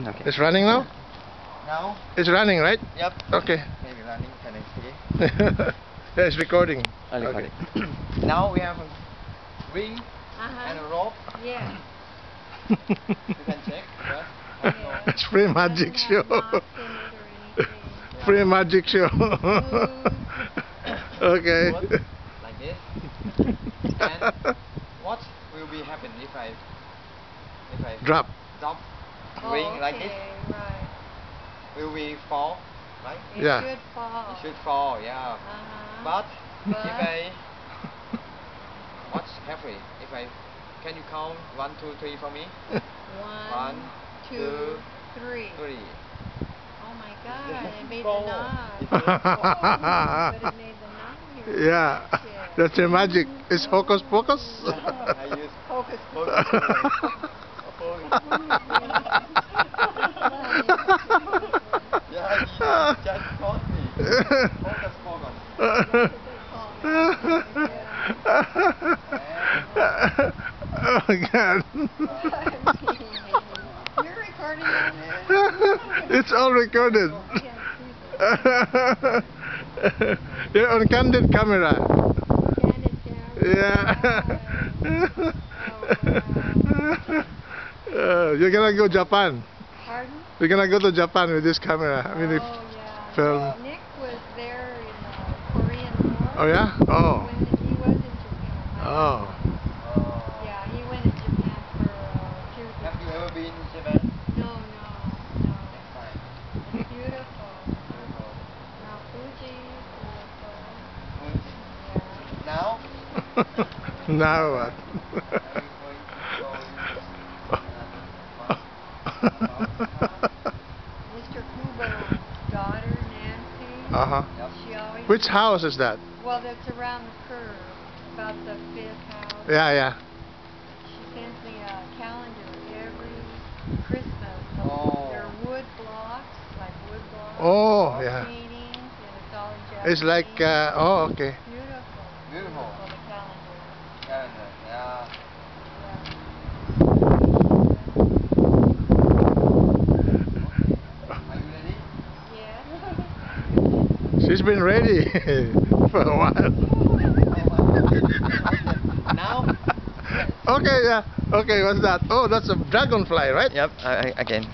Okay. It's running now? Now? It's running, right? Yep. Okay. Maybe running. Can I see? Yeah, it's recording. I'll record Okay. it. Now we have a ring and a rope. Yeah. You can check first. Yeah. It's free magic show. Free magic show. Okay. Put like this. And what will be happen if I Drop. drop Oh, ring like this? Right. Will we fall? Right? It Yeah. should fall. It should fall, yeah. But if I watch carefully, can you count 1, 2, 3 for me? 1, 2, 3. 3. Oh my God! It made Four. the knot. It made But it made the knot here. Yeah. That's your magic. It's hocus pocus. I use Focus. focus. Yeah, he just caught me. Focus, focus. Oh God. You're recording on this? It's all recorded. You're on candid camera. Candid camera. Yeah. You're gonna go Japan. Pardon? You're gonna go to Japan with this camera. I mean, if Yeah. film. Nick was there in the Korean War. Oh yeah? Oh. He was in Japan. Oh. Yeah, he went to Japan for period. Have you ever been to Japan? No. Next time. It's beautiful. Mount Fuji, beautiful. Now? Now what? Mr. Kubo's daughter, Nancy. Uh-huh. She always. Which house is that? Well, that's around the curve, about the 5th house. Yeah. She sends me a calendar every Christmas. Oh. They're wood blocks, like wood blocks. Oh, yeah. Paintings, and it's all in Japanese. It's like, oh, okay. Beautiful. Beautiful. The calendar. Calendar, yeah. Are you ready? Yeah. She's been ready for a while. Now? Okay, yeah. Okay, what's that? Oh, that's a dragonfly, right? Yep, again.